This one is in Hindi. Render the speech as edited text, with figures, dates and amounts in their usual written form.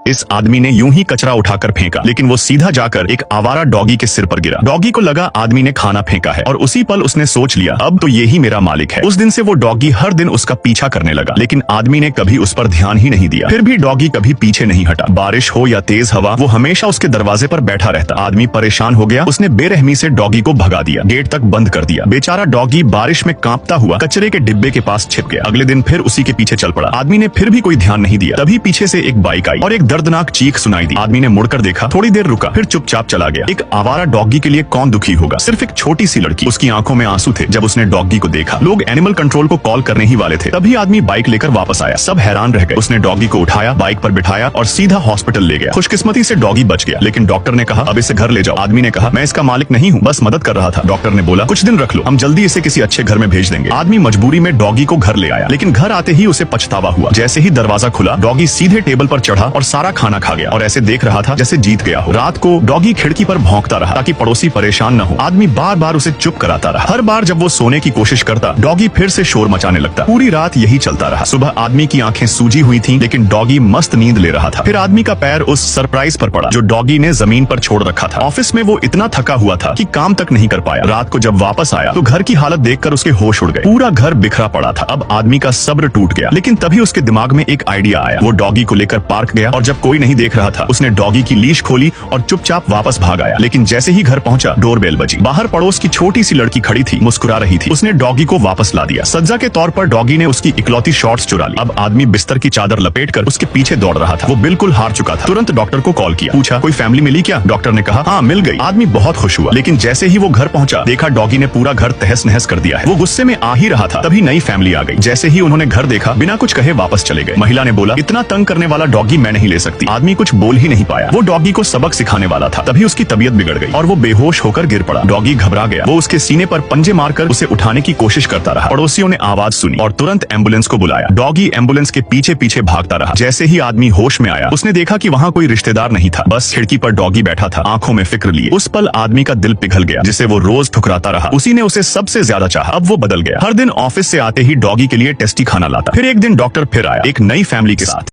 इस आदमी ने यूं ही कचरा उठाकर फेंका, लेकिन वो सीधा जाकर एक आवारा डॉगी के सिर पर गिरा। डॉगी को लगा आदमी ने खाना फेंका है और उसी पल उसने सोच लिया अब तो ये ही मेरा मालिक है। उस दिन से वो डॉगी हर दिन उसका पीछा करने लगा, लेकिन आदमी ने कभी उस पर ध्यान ही नहीं दिया। फिर भी डॉगी कभी पीछे नहीं हटा। बारिश हो या तेज हवा, वो हमेशा उसके दरवाजे पर बैठा रहता। आदमी परेशान हो गया, उसने बेरहमी से डॉगी को भगा दिया, गेट तक बंद कर दिया। बेचारा डॉगी बारिश में कांपता हुआ कचरे के डिब्बे के पास छिप गया। अगले दिन फिर उसी के पीछे चल पड़ा। आदमी ने फिर भी कोई ध्यान नहीं दिया। तभी पीछे से एक बाइक आई और एक दर्दनाक चीख सुनाई दी। आदमी ने मुड़कर देखा, थोड़ी देर रुका, फिर चुपचाप चला गया। एक आवारा डॉगी के लिए कौन दुखी होगा, सिर्फ एक छोटी सी लड़की। उसकी आंखों में आंसू थे जब उसने डॉगी को देखा। लोग एनिमल कंट्रोल को कॉल करने ही वाले थे, तभी आदमी बाइक लेकर वापस आया। सब हैरान रह गए। उसने डॉगी को उठाया, बाइक पर बिठाया और सीधा हॉस्पिटल ले गया। खुशकिस्मती से डॉगी बच गया, लेकिन डॉक्टर ने कहा अब इसे घर ले जाओ। आदमी ने कहा मैं इसका मालिक नहीं हूँ, बस मदद कर रहा था। डॉक्टर ने बोला कुछ दिन रख लो, हम जल्दी इसे किसी अच्छे घर में भेज देंगे। आदमी मजबूरी में डॉगी को घर ले आया, लेकिन घर आते ही उसे पछतावा हुआ। जैसे ही दरवाजा खुला, डॉगी सीधे टेबल पर चढ़ा और सारा खाना खा गया और ऐसे देख रहा था जैसे जीत गया हो। रात को डॉगी खिड़की पर भौंकता रहा ताकि पड़ोसी परेशान न हो। आदमी बार बार उसे चुप कराता रहा। हर बार जब वो सोने की कोशिश करता, डॉगी फिर से शोर मचाने लगता। पूरी रात यही चलता रहा। सुबह आदमी की आंखें सूजी हुई थीं, लेकिन डॉगी मस्त नींद ले रहा था। फिर आदमी का पैर उस सरप्राइज पर पड़ा जो डॉगी ने जमीन पर छोड़ रखा था। ऑफिस में वो इतना थका हुआ था कि काम तक नहीं कर पाया। रात को जब वापस आया तो घर की हालत देखकर उसके होश उड़ गए। पूरा घर बिखरा पड़ा था। अब आदमी का सब्र टूट गया, लेकिन तभी उसके दिमाग में एक आइडिया आया। वो डॉगी को लेकर पार्क गया और जब कोई नहीं देख रहा था, उसने डॉगी की लीश खोली और चुपचाप वापस भाग आया। लेकिन जैसे ही घर पहुंचा, डोरबेल बजी। बाहर पड़ोस की छोटी सी लड़की खड़ी थी, मुस्कुरा रही थी। उसने डॉगी को वापस ला दिया। सज्जा के तौर पर डॉगी ने उसकी इकलौती शॉर्ट्स चुरा ली। अब आदमी बिस्तर की चादर लपेटकर उसके पीछे दौड़ रहा था। वो बिल्कुल हार चुका था। तुरंत डॉक्टर को कॉल किया, पूछा कोई फैमिली मिली क्या? डॉक्टर ने कहा हाँ मिल गई। आदमी बहुत खुश हुआ, लेकिन जैसे ही वो घर पहुंचा, देखा डॉगी ने पूरा घर तहस नहस कर दिया है। वो गुस्से में आ ही रहा था, तभी नई फैमिली आ गई। जैसे ही उन्होंने घर देखा, बिना कुछ कहे वापस चले गए। महिला ने बोला इतना तंग करने वाला डॉगी मैं नहीं ले सकती। आदमी कुछ बोल ही नहीं पाया। वो डॉगी को सबक सिखाने वाला था। तभी उसकी तबीयत बिगड़ गई और वो बेहोश होकर गिर पड़ा। डॉगी घबरा गया। वो उसके सीने पर पंजे मारकर उसे उठाने की कोशिश करता रहा। पड़ोसियों ने आवाज सुनी और तुरंत एम्बुलेंस को बुलाया। डॉगी एम्बुलेंस के पीछे पीछे भागता रहा। जैसे ही आदमी होश में आया, उसने देखा कि वहाँ कोई रिश्तेदार नहीं था, बस खिड़की पर डॉगी बैठा था, आंखों में फिक्र लिए। उस पल आदमी का दिल पिघल गया। जिसे वो रोज ठुकराता रहा, उसी ने उसे सबसे ज्यादा चाहा। अब वो बदल गया। हर दिन ऑफिस से आते ही डॉगी के लिए टेस्टी खाना लाता। फिर एक दिन डॉक्टर फिर आया, एक नई फैमिली के साथ।